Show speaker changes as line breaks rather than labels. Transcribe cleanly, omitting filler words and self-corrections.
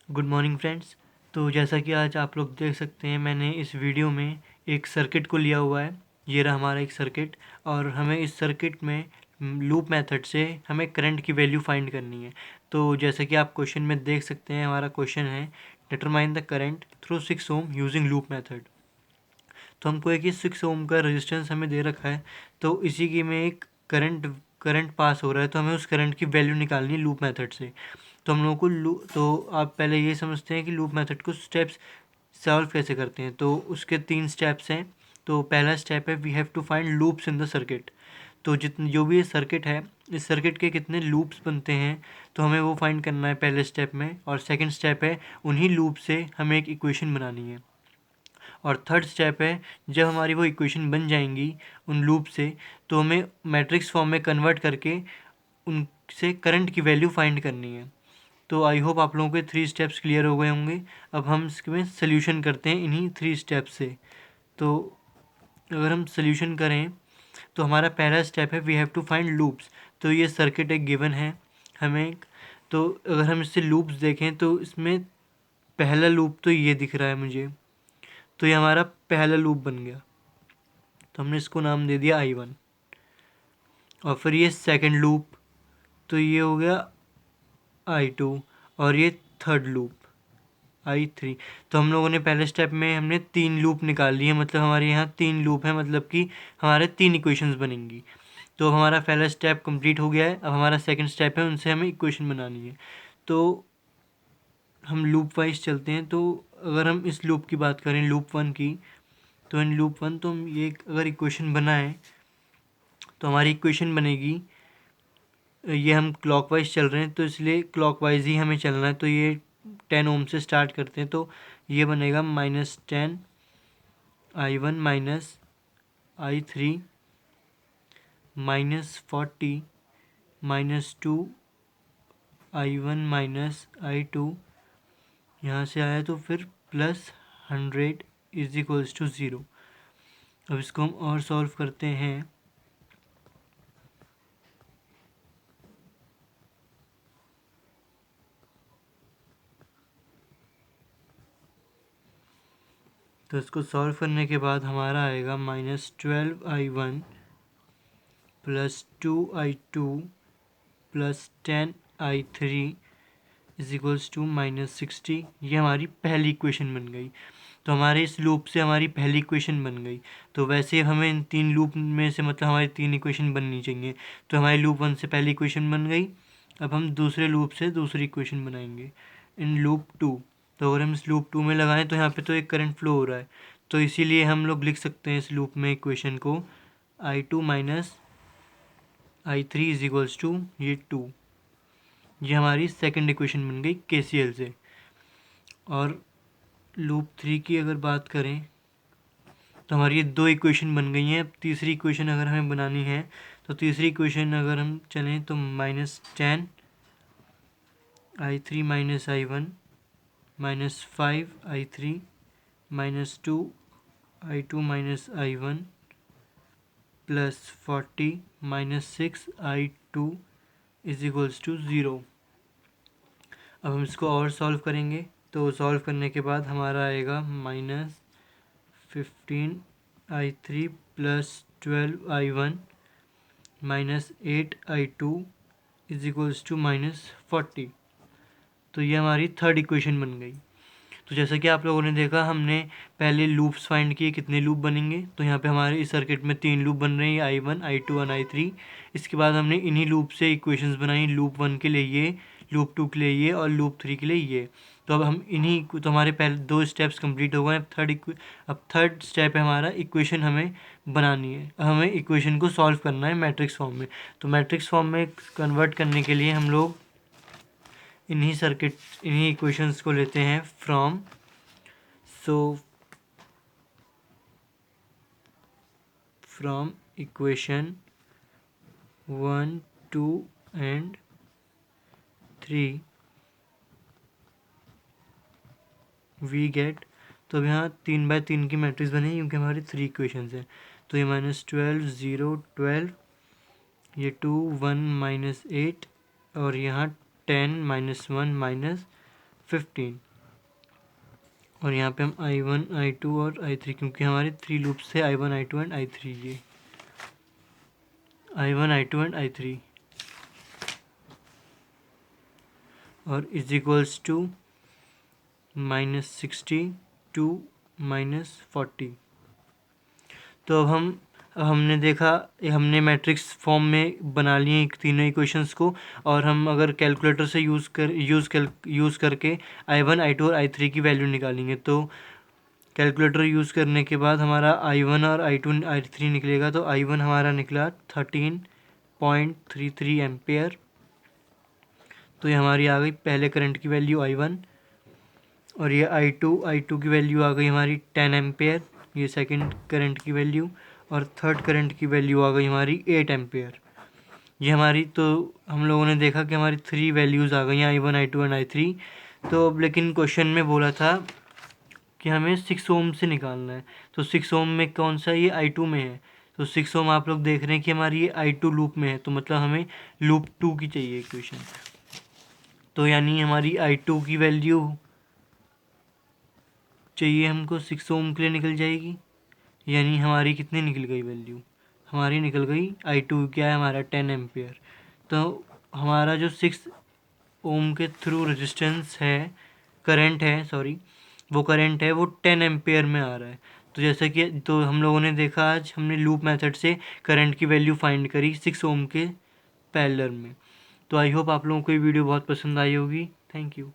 Good morning friends. तो जैसा कि आज आप लोग देख सकते हैं, मैंने इस वीडियो में एक सर्किट को लिया हुआ है। ये रहा हमारा एक सर्किट, और हमें इस सर्किट में लूप मेथड से हमें करंट की वैल्यू फाइंड करनी है। तो जैसा कि आप क्वेश्चन में देख सकते हैं, हमारा क्वेश्चन है determine the current through 6 ohm using loop method. तो हमको एक ये 6 ओम का रेजिस्टेंस हमें दे रखा है, तो इसी की में एक करंट पास हो रहा है, तो हमें उस करंट की वैल्यू निकालनी है लूप मेथड से। तो हम लोगों को तो आप पहले ये समझते हैं कि लूप मेथड को स्टेप्स सॉल्व कैसे करते हैं। तो उसके 3 स्टेप्स हैं। तो पहला स्टेप है we have to find loops in the circuit. तो जितने जो भी ये सर्किट है, इस सर्किट के कितने लूप्स बनते हैं, तो हमें वो फाइंड करना है पहले स्टेप में। और सेकंड स्टेप है उन्हीं लूप से हमें एक इक्वेशन बनानी है। और थर्ड स्टेप है जब हमारी वो इक्वेशन बन जाएंगी उन लूप से, तो हमें मैट्रिक्स फॉर्म में कन्वर्ट करके उनसे करंट की वैल्यू फाइंड करनी है। तो आई होप आप लोगों के 3 स्टेप्स क्लियर हो गए होंगे। अब हम इसमें सोल्यूशन करते हैं इन्हीं 3 स्टेप से। तो अगर हम सोल्यूशन करें तो हमारा पहला स्टेप है we have to find loops. तो ये सर्किट एक गिवन है हमें। तो अगर हम इससे लूप्स देखें तो इसमें पहला लूप तो ये दिख रहा है मुझे, तो ये हमारा पहला लूप बन गया। तो हमने इसको नाम दे दिया I1। और फिर ये सेकंड लूप, तो ये हो गया I2। और ये थर्ड लूप I3। तो हम लोगों ने पहले स्टेप में हमने 3 लूप निकाल लिए, मतलब हमारे यहाँ 3 लूप हैं, मतलब कि हमारे 3 इक्वेशंस बनेंगी। तो हमारा पहला स्टेप कंप्लीट हो गया है। अब हमारा सेकंड स्टेप है उनसे हमें इक्वेशन बनानी है। तो हम लूप वाइज चलते हैं। तो अगर हम इस लूप की बात करें, लूप 1 की, तो इन लूप 1 तो हम ये अगर इक्वेशन बनाएं तो हमारी इक्वेशन बनेगी, ये हम क्लॉकवाइज चल रहे हैं तो इसलिए क्लॉकवाइज ही हमें चलना है। तो ये 10 ओम से स्टार्ट करते हैं। तो ये बनेगा -10 I1 -I3 -40 -2 I1 -I2। यहाँ से आया तो फिर +100 = 0। अब इसको हम और सॉल्व करते हैं। तो इसको सॉल्व करने के बाद हमारा आएगा -12 I1 +2 I2 +10 I3 = -60। ये हमारी पहली इक्वेशन बन गई। तो हमारे इस लूप से हमारी पहली इक्वेशन बन गई। तो वैसे हमें इन 3 लूप में से मतलब हमारी 3 इक्वेशन बननी चाहिए। तो हमारी लूप 1 से पहली इक्वेशन बन गई। अब हम दूसरे लूप से दूसरी इक्वेशन बनाएंगे इन लूप 2। तो अगर हम इस लूप 2 में लगाएं तो यहाँ पे तो एक करंट फ्लो हो रहा है, तो इसीलिए हम लोग लिख सकते हैं इस लूप में इक्वेशन को I2 -I3 = ये 2। ये हमारी सेकंड इक्वेशन बन गई KCL से। और लूप 3 की अगर बात करें तो हमारी ये 2 इक्वेशन बन गई हैं। अब तीसरी इक्वेशन अगर हमें बनानी है तो तीसरी इक्वेशन अगर हम चलें तो -10 I3 -I1 -5 I3 -2 I2 -I1 +40 -6 I2 = 0। अब हम इसको और सॉल्व करेंगे। तो सॉल्व करने के बाद हमारा आएगा -15 I3 +12 I1 -8 I2 = -40। तो ये हमारी थर्ड इक्वेशन बन गई। तो जैसा कि आप लोगों ने देखा, हमने पहले लूप्स फाइंड किए कितने लूप बनेंगे। तो यहाँ पे हमारे इस सर्किट में 3 लूप बन रहे हैं, I1 I2 और I3। इसके बाद हमने इन्हीं लूप से इक्वेशंस बनाई, लूप 1 के लिए ये, लूप 2 के लिए ये और लूप 3 के लिए ये। तो अब हम इन्हीं तो हमारे पहले 2 स्टेप्स कंप्लीट हो गए। अब थर्ड स्टेप है हमारा इक्वेशन हमें बनानी है। हमें इक्वेशन को सॉल्व करना है मैट्रिक्स फॉर्म में। तो मैट्रिक्स फॉर्म में कन्वर्ट करने के लिए हम लोग इन्हीं इक्वेशंस को लेते हैं from equation 1 2 and 3 we get. तो अब यहाँ 3/3 की मैट्रिक्स बनी क्योंकि हमारी 3 इक्वेशंस हैं। तो ये -12 0 12, ये 2 1 -8 और यहाँ 10 -1 -5 15। और यहाँ पे हम I1 I2 और I3, क्योंकि हमारे 3 लूप्स थे I1 I2 एंड I3, ये I1 I2 एंड I3 और इज इक्वल्स टू -60 टू -40। तो अब हमने देखा, हमने मैट्रिक्स फॉर्म में बना लिए तीनों इक्वेशंस को, और हम अगर कैलकुलेटर से यूज़ करके I1 I2 और I3 की वैल्यू निकालेंगे, तो कैलकुलेटर यूज़ करने के बाद हमारा I1 और I2 I3 निकलेगा। तो I1 हमारा निकला 13.33 एम्पेयर। तो ये हमारी आ गई पहले करंट की वैल्यू I1, और ये I2 की वैल्यू आ गई हमारी 10 एम्पेयर, ये सेकंड करंट की वैल्यू, और थर्ड करंट की वैल्यू आ गई हमारी 8 एम्पेयर। ये हमारी, तो हम लोगों ने देखा कि हमारी 3 वैल्यूज़ आ गई I1 I2 एंड I3। तो अब लेकिन क्वेश्चन में बोला था कि हमें 6 ओम से निकालना है। तो 6 ओम में कौन सा, ये I2 में है। तो 6 ओम आप लोग देख रहे हैं कि हमारी ये I2 लूप में है, तो मतलब हमें लूप 2 की चाहिए इक्वेशन। तो यानी हमारी I2 की वैल्यू चाहिए हमको 6 ओम के लिए निकल जाएगी। यानी हमारी कितनी निकल गई वैल्यू, हमारी निकल गई I2 क्या है हमारा 10 एम्पेयर। तो हमारा जो 6 ओम के थ्रू रेजिस्टेंस है, करंट है, सॉरी, वो करंट है वो 10 एम्पेयर में आ रहा है। तो जैसा कि तो हम लोगों ने देखा, आज हमने लूप मेथड से करंट की वैल्यू फाइंड करी 6 ओम के पैरेलल में। तो आई होप आप लोगों को ये वीडियो बहुत पसंद आई होगी। Thank you.